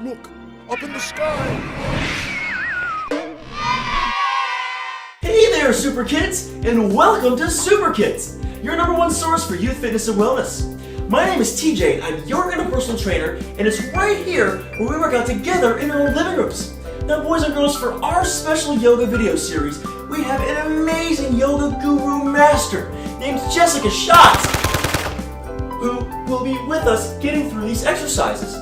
Look, up in the sky. Hey there, SooprKIDS, and welcome to SooprKIDS, your #1 source for youth fitness and wellness. My name is TJ, I'm your interpersonal trainer, and it's right here where we work out together in our own living rooms. Now, boys and girls, for our special yoga video series, we have an amazing yoga guru master named Jessica Schatz, who will be with us getting through these exercises.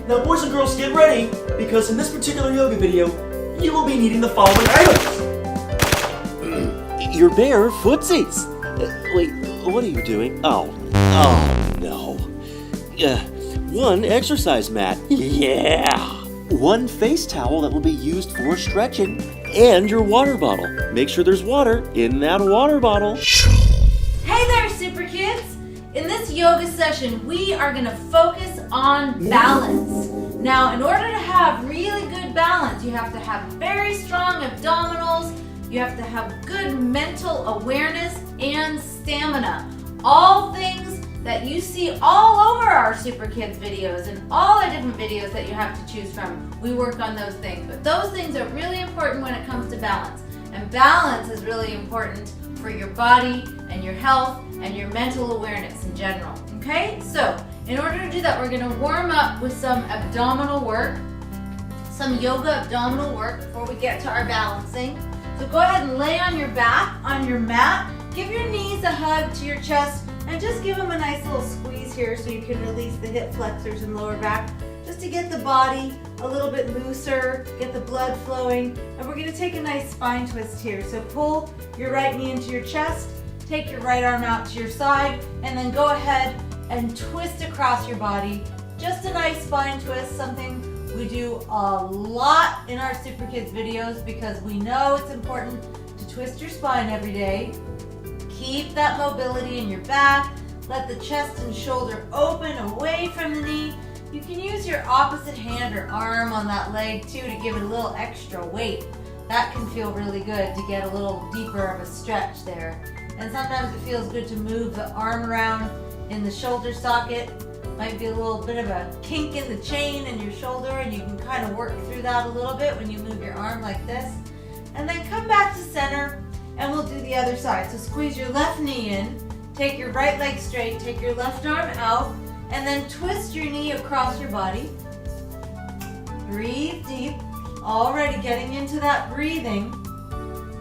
Now, boys and girls, get ready, because in this particular yoga video, you will be needing the following items. Your bare footsies. Wait, what are you doing? Oh no. 1 exercise mat. Yeah. 1 face towel that will be used for stretching. And your water bottle. Make sure there's water in that water bottle. Hey there, SooprKIDS! In this yoga session, we are going to focus on balance. Now, in order to have really good balance, you have to have very strong abdominals, you have to have good mental awareness and stamina. All things that you see all over our SooprKIDS videos and all our different videos that you have to choose from. We work on those things, but those things are really important when it comes to balance. And balance is really important for your body and your health and your mental awareness in general, okay? So, in order to do that, we're gonna warm up with some abdominal work, some yoga abdominal work before we get to our balancing. So go ahead and lay on your back, on your mat, give your knees a hug to your chest, and just give them a nice little squeeze here so you can release the hip flexors and lower back, just to get the body a little bit looser, get the blood flowing. And we're gonna take a nice spine twist here. So pull your right knee into your chest, take your right arm out to your side, and then go ahead and twist across your body. Just a nice spine twist, something we do a lot in our SooprKIDS videos because we know it's important to twist your spine every day. Keep that mobility in your back. Let the chest and shoulder open away from the knee. You can use your opposite hand or arm on that leg too to give it a little extra weight. That can feel really good to get a little deeper of a stretch there. And sometimes it feels good to move the arm around in the shoulder socket. Might be a little bit of a kink in the chain in your shoulder, and you can kind of work through that a little bit when you move your arm like this. And then come back to center, and we'll do the other side. So squeeze your left knee in, take your right leg straight, take your left arm out, and then twist your knee across your body. Breathe deep, already getting into that breathing.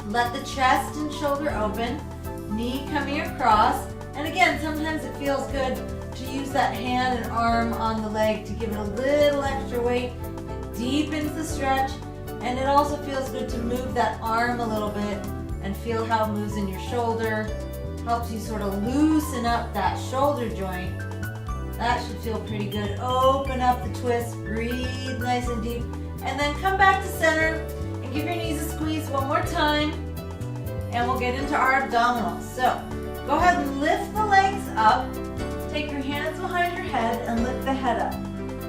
Let the chest and shoulder open, knee coming across. And again, sometimes it feels good to use that hand and arm on the leg to give it a little extra weight. It deepens the stretch, and it also feels good to move that arm a little bit and feel how it moves in your shoulder. Helps you sort of loosen up that shoulder joint. That should feel pretty good. Open up the twist, breathe nice and deep, and then come back to center and give your knees a squeeze one more time, and we'll get into our abdominals. So, go ahead and lift the legs up, take your hands behind your head and lift the head up.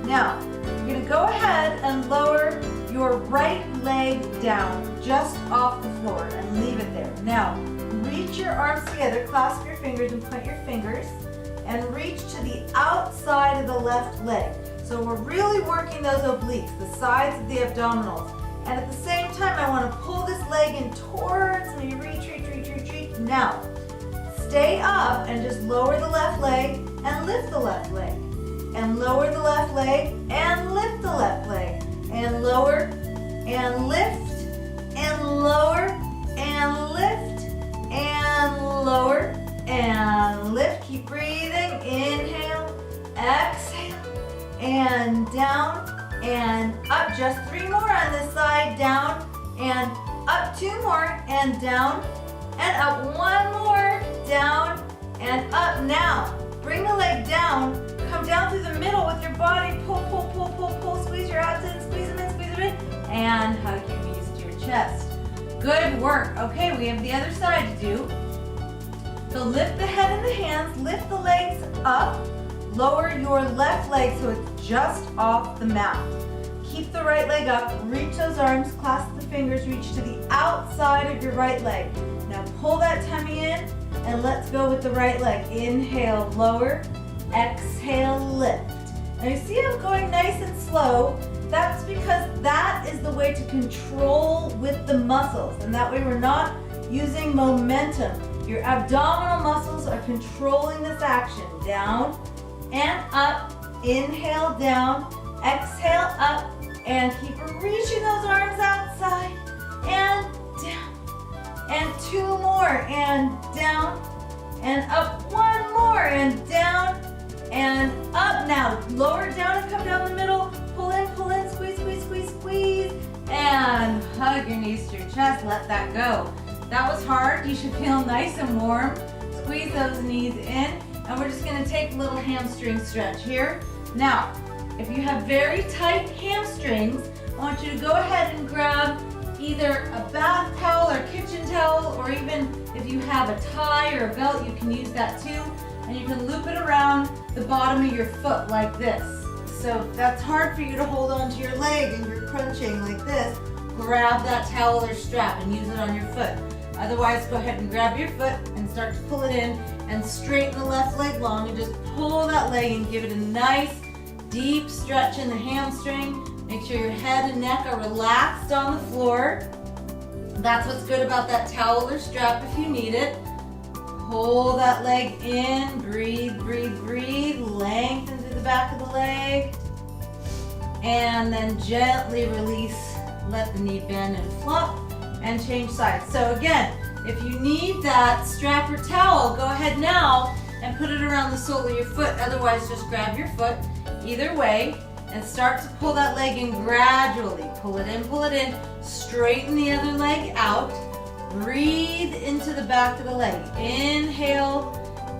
Now, you're gonna go ahead and lower your right leg down just off the floor and leave it there. Now, reach your arms together, clasp your fingers and point your fingers, and reach to the outside of the left leg. So we're really working those obliques, the sides of the abdominals. And at the same time, I wanna pull this leg in towards me, reach. Now, stay up and just lower the left leg and lift the left leg. And lower the left leg and lift the left leg. And lower and lift and lower and lift and lower and lift. Keep breathing. Inhale, exhale, and down and up. Just 3 more on this side. Down and up. 2 more and down and up. 1 more. Down and up. Now, bring the leg down. Come down through the middle with your body. Pull. Squeeze your abs in, squeeze them in. And hug your knees to your chest. Good work. Okay, we have the other side to do. So lift the head and the hands, lift the legs up, lower your left leg so it's just off the mat. Keep the right leg up, reach those arms, clasp the fingers, reach to the outside of your right leg. Now pull that tummy in and let's go with the right leg. Inhale, lower, exhale, lift. Now you see I'm going nice and slow. That's because that is the way to control with the muscles, and that way we're not using momentum. Your abdominal muscles are controlling this action. Down and up, inhale down, exhale up, and keep reaching those arms outside, and down, and 2 more, and down, and up, 1 more, and down, and up. Now, lower down and come down the middle, pull in, squeeze, squeeze, squeeze, squeeze, and hug your knees to your chest, let that go. That was hard, you should feel nice and warm. Squeeze those knees in, and we're just gonna take a little hamstring stretch here. Now, if you have very tight hamstrings, I want you to go ahead and grab either a bath towel or kitchen towel, or even if you have a tie or a belt, you can use that too. And you can loop it around the bottom of your foot like this. So if that's hard for you to hold onto your leg and you're crunching like this, grab that towel or strap and use it on your foot. Otherwise, go ahead and grab your foot and start to pull it in and straighten the left leg long and just pull that leg and give it a nice deep stretch in the hamstring. Make sure your head and neck are relaxed on the floor. That's what's good about that towel or strap if you need it. Pull that leg in, breathe, breathe, breathe, lengthen through the back of the leg, and then gently release, let the knee bend and flop, and change sides. So again, if you need that strap or towel, go ahead now and put it around the sole of your foot. Otherwise, just grab your foot either way and start to pull that leg in gradually. Pull it in, straighten the other leg out. Breathe into the back of the leg. Inhale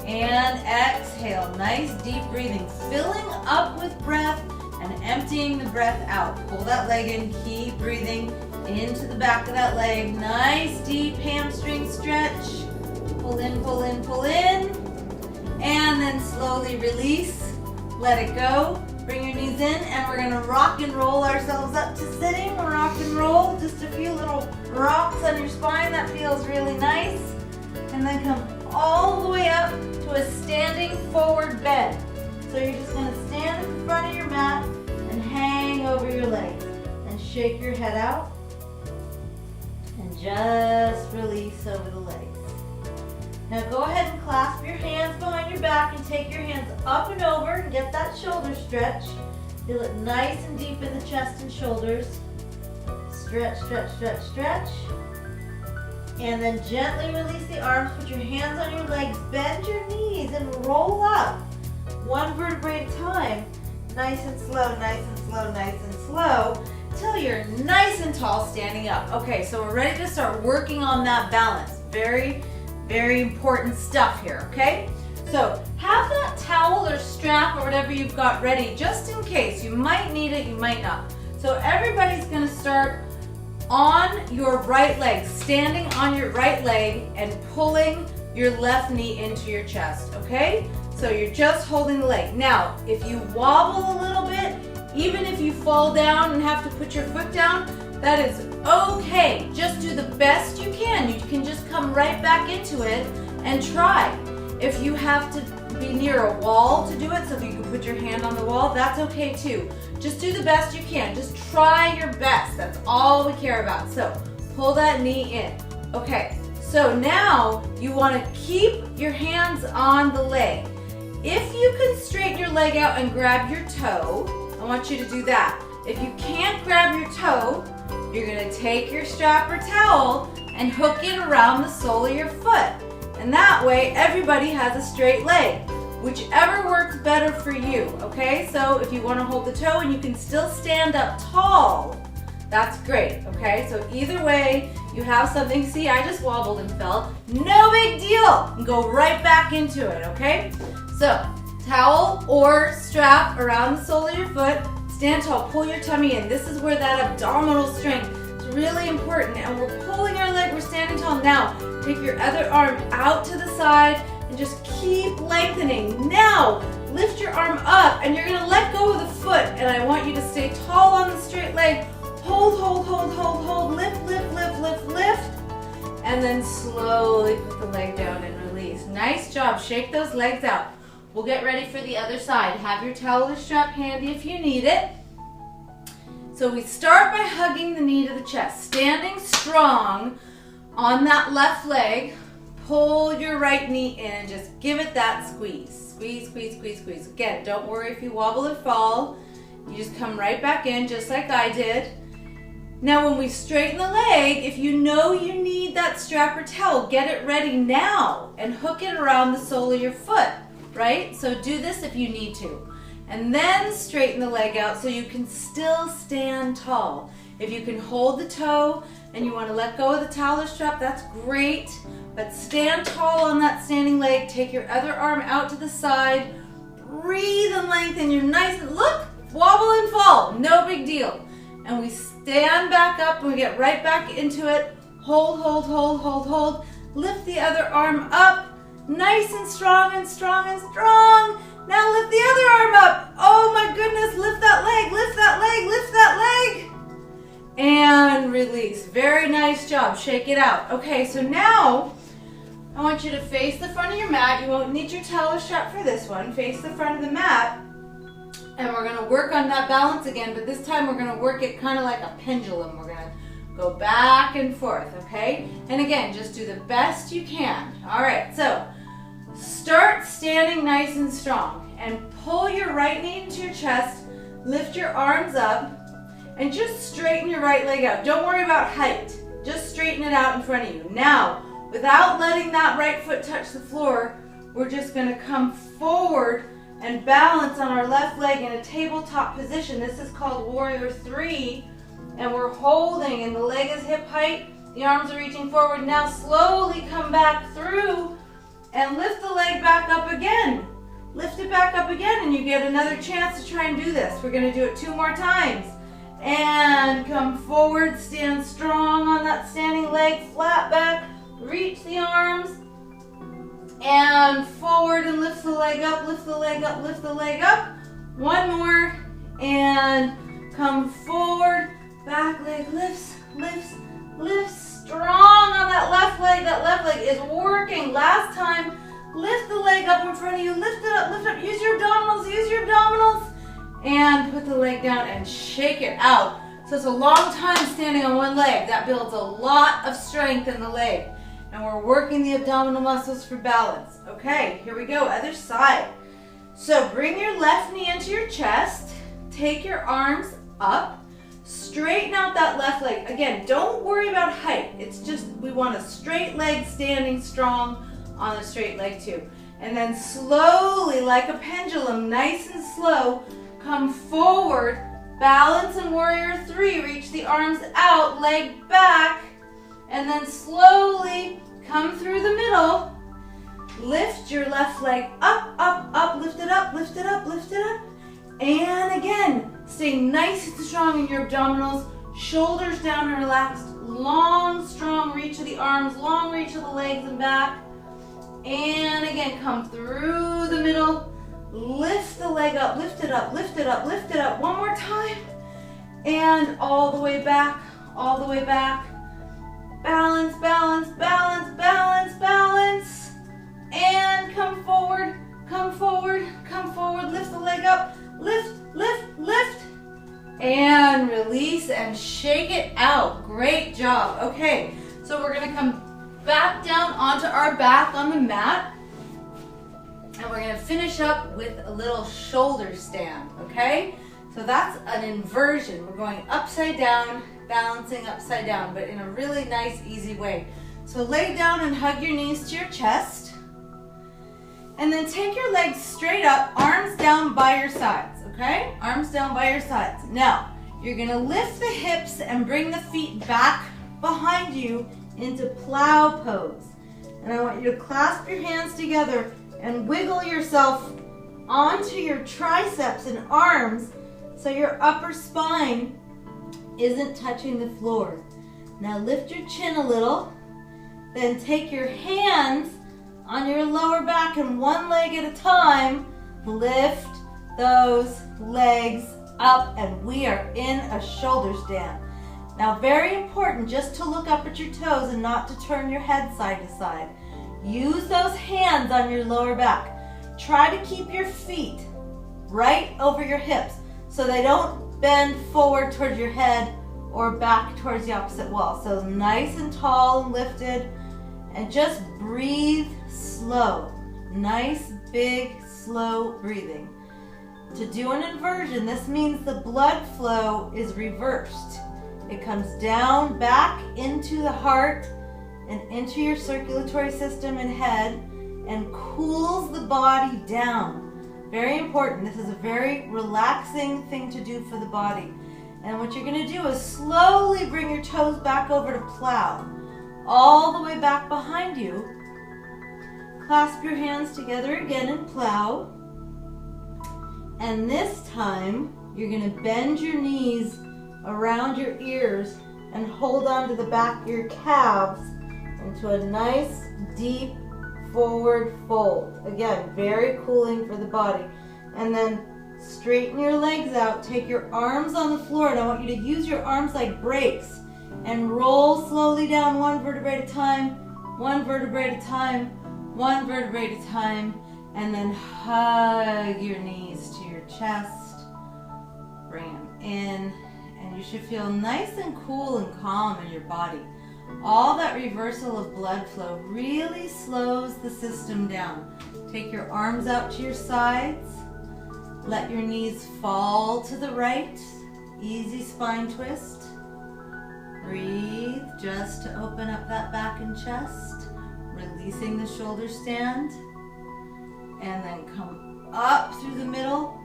and exhale. Nice deep breathing. Filling up with breath and emptying the breath out. Pull that leg in. Keep breathing into the back of that leg. Nice deep hamstring stretch. Pull in, pull in, pull in. And then slowly release. Let it go. Bring your knees in, and we're gonna rock and roll ourselves up to sitting. Rock and roll, just a few little rocks on your spine. That feels really nice. And then come all the way up to a standing forward bend. So you're just gonna stand in front of your mat and hang over your legs. And shake your head out. And just release over the legs. Now go ahead and clasp your hands behind your back and take your hands up and over and get that shoulder stretch. Feel it nice and deep in the chest and shoulders. Stretch, stretch, stretch, stretch. And then gently release the arms, put your hands on your legs, bend your knees and roll up. 1 vertebrae at a time. Nice and slow, nice and slow, nice and slow, till you're nice and tall standing up. Okay, so we're ready to start working on that balance. Very important stuff here, okay? So have that towel or strap or whatever you've got ready just in case. You might need it, you might not. So everybody's gonna start on your right leg, standing on your right leg and pulling your left knee into your chest, okay? So you're just holding the leg. Now, if you wobble a little bit, even if you fall down and have to put your foot down, that is okay. Just do the best you can. You can just come right back into it and try. If you have to be near a wall to do it, so if you can put your hand on the wall, that's okay too. Just do the best you can. Just try your best. That's all we care about. So pull that knee in. Okay, so now you want to keep your hands on the leg. If you can straighten your leg out and grab your toe, I want you to do that. If you can't grab your toe, you're gonna take your strap or towel and hook it around the sole of your foot. And that way, everybody has a straight leg. Whichever works better for you, okay? So if you wanna hold the toe and you can still stand up tall, that's great, okay? So either way, you have something. See, I just wobbled and fell. No big deal. And go right back into it, okay? So, towel or strap around the sole of your foot. Stand tall, pull your tummy in. This is where that abdominal strength is really important. And we're pulling our leg, we're standing tall. Now, take your other arm out to the side and just keep lengthening. Now, lift your arm up and you're gonna let go of the foot. And I want you to stay tall on the straight leg. Hold, hold, hold, hold, hold. Lift, lift, lift, lift, lift. And then slowly put the leg down and release. Nice job, shake those legs out. We'll get ready for the other side. Have your towel or strap handy if you need it. So we start by hugging the knee to the chest, standing strong on that left leg. Pull your right knee in, just give it that squeeze. Squeeze, squeeze, squeeze, squeeze. Again, don't worry if you wobble or fall. You just come right back in, just like I did. Now when we straighten the leg, if you know you need that strap or towel, get it ready now and hook it around the sole of your foot, right? So do this if you need to. And then straighten the leg out so you can still stand tall. If you can hold the toe and you want to let go of the towel or strap, that's great. But stand tall on that standing leg. Take your other arm out to the side. Breathe and lengthen. You're nice and look, wobble and fall. No big deal. And we stand back up and we get right back into it. Hold, hold, hold, hold, hold. Lift the other arm up. Nice and strong and strong and strong. Now lift the other arm up. Oh my goodness, lift that leg, lift that leg, lift that leg. And release. Very nice job. Shake it out. Okay, so now I want you to face the front of your mat. You won't need your towel or strap for this one. Face the front of the mat. And we're going to work on that balance again, but this time we're going to work it kind of like a pendulum. We're going to go back and forth, okay? And again, just do the best you can. All right, so start standing nice and strong and pull your right knee into your chest, lift your arms up, and just straighten your right leg out. Don't worry about height. Just straighten it out in front of you. Now, without letting that right foot touch the floor, we're just going to come forward and balance on our left leg in a tabletop position. This is called Warrior 3, and we're holding, and the leg is hip height, the arms are reaching forward. Now slowly come back through and lift the leg back up again. Lift it back up again, and you get another chance to try and do this. We're going to do it 2 more times. And come forward, stand strong on that standing leg, flat back, reach the arms, and forward and lift the leg up, lift the leg up, lift the leg up. 1 more, and come forward, back leg lifts, lifts, lifts, strong on that left leg. That left leg is working. Last time, lift the leg up in front of you, lift it up, lift it up, use your abdominals, and put the leg down and shake it out. So it's a long time standing on one leg. That builds a lot of strength in the leg. And we're working the abdominal muscles for balance. Okay, here we go, other side. So bring your left knee into your chest, take your arms up, straighten out that left leg. Again, don't worry about height. It's just we want a straight leg standing strong on a straight leg too. And then slowly, like a pendulum, nice and slow, come forward, balance in Warrior 3, reach the arms out, leg back, and then slowly come through the middle, lift your left leg up, up, up, lift it up, lift it up, lift it up, and again, stay nice and strong in your abdominals, shoulders down and relaxed, long, strong reach of the arms, long reach of the legs and back, and again, come through the middle, lift the leg up, lift it up, lift it up, lift it up, 1 more time, and all the way back, all the way back. Balance, balance, balance, balance, balance. And come forward, come forward, come forward. Lift the leg up. Lift, lift, lift. And release and shake it out. Great job. Okay, so we're going to come back down onto our back on the mat. And we're going to finish up with a little shoulder stand, okay? So that's an inversion. We're going upside down, balancing upside down, but in a really nice, easy way. So lay down and hug your knees to your chest. And then take your legs straight up, arms down by your sides, okay? Arms down by your sides. Now, you're gonna lift the hips and bring the feet back behind you into plow pose. And I want you to clasp your hands together and wiggle yourself onto your triceps and arms so your upper spine isn't touching the floor. Now lift your chin a little, then take your hands on your lower back and 1 leg at a time, lift those legs up, and we are in a shoulder stand. Now very important just to look up at your toes and not to turn your head side to side. Use those hands on your lower back. try to keep your feet right over your hips so they don't bend forward towards your head or back towards the opposite wall. So nice and tall and lifted, and just breathe slow. Nice, big, slow breathing. To do an inversion, this means the blood flow is reversed. It comes down, back into the heart and into your circulatory system and head and cools the body down. Very important. This is a very relaxing thing to do for the body. And what you're going to do is slowly bring your toes back over to plow. All the way back behind you. Clasp your hands together again and plow. And this time, you're going to bend your knees around your ears and hold on to the back of your calves into a nice, deep, forward fold. Again, very cooling for the body. And then straighten your legs out. Take your arms on the floor, and I want you to use your arms like brakes and roll slowly down one vertebrae at a time, one vertebrae at a time, one vertebrae at a time, and then hug your knees to your chest. Bring them in, and you should feel nice and cool and calm in your body. All that reversal of blood flow really slows the system down. Take your arms out to your sides. Let your knees fall to the right. Easy spine twist. Breathe just to open up that back and chest. Releasing the shoulder stand. And then come up through the middle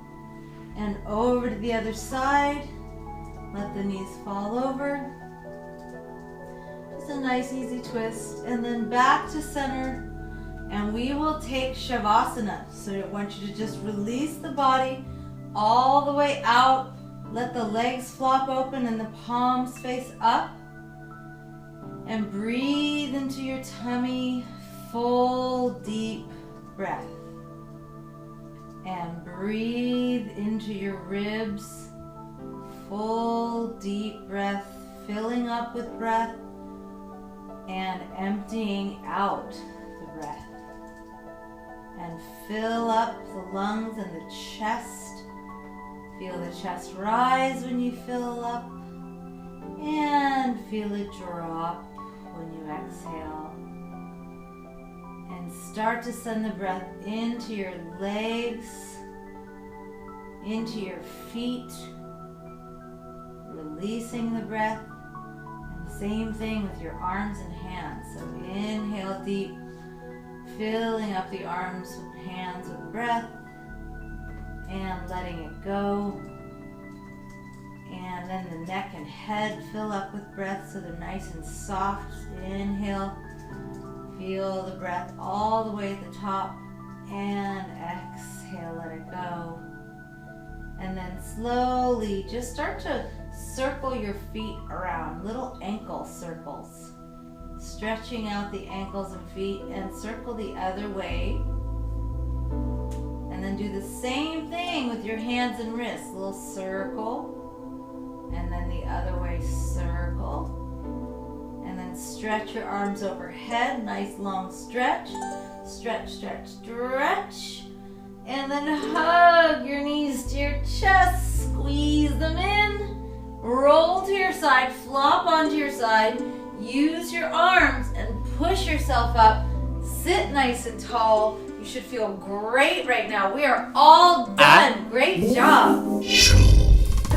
and over to the other side. Let the knees fall over. Just a nice easy twist. And then back to center. And we will take Shavasana. So I want you to just release the body all the way out. Let the legs flop open and the palms face up. And breathe into your tummy. Full deep breath. And breathe into your ribs. Full deep breath. Filling up with breath. And emptying out the breath. And fill up the lungs and the chest. Feel the chest rise when you fill up. And feel it drop when you exhale. And start to send the breath into your legs, into your feet. Releasing the breath. And the same thing with your arms and hands. So inhale deep. Filling up the arms with hands with breath and letting it go. And then the neck and head fill up with breath so they're nice and soft. Inhale. Feel the breath all the way at the top. And exhale, let it go. And then slowly just start to circle your feet around, little ankle circles. Stretching out the ankles and feet and circle the other way. And then do the same thing with your hands and wrists. A little circle. And then the other way, circle. And then stretch your arms overhead. Nice long stretch. Stretch, stretch, stretch. And then hug your knees to your chest. Squeeze them in. Roll to your side. Flop onto your side. Use your arms and push yourself up. Sit nice and tall. You should feel great right now. We are all done. Great job.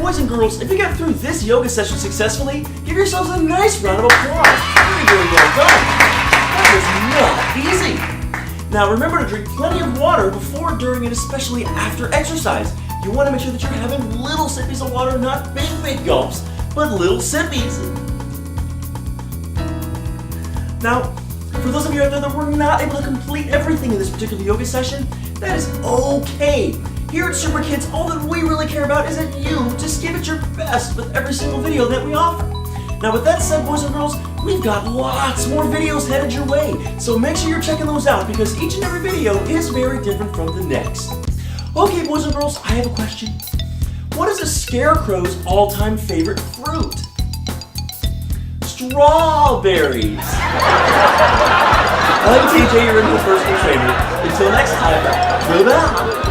Boys and girls, if you got through this yoga session successfully, give yourselves a nice round of applause. Very, very well done. That was not easy. Now remember to drink plenty of water before, during, and especially after exercise. You want to make sure that you're having little sippies of water, not big, big gulps, but little sippies. Now, for those of you out there that were not able to complete everything in this particular yoga session, that is okay. Here at SooprKIDS, all that we really care about is that you just give it your best with every single video that we offer. Now with that said, boys and girls, we've got lots more videos headed your way, so make sure you're checking those out because each and every video is very different from the next. Okay, boys and girls, I have a question. What is a scarecrow's all-time favorite fruit? Strawberries. I'm TJ, your personal trainer. Until next time, goodbye.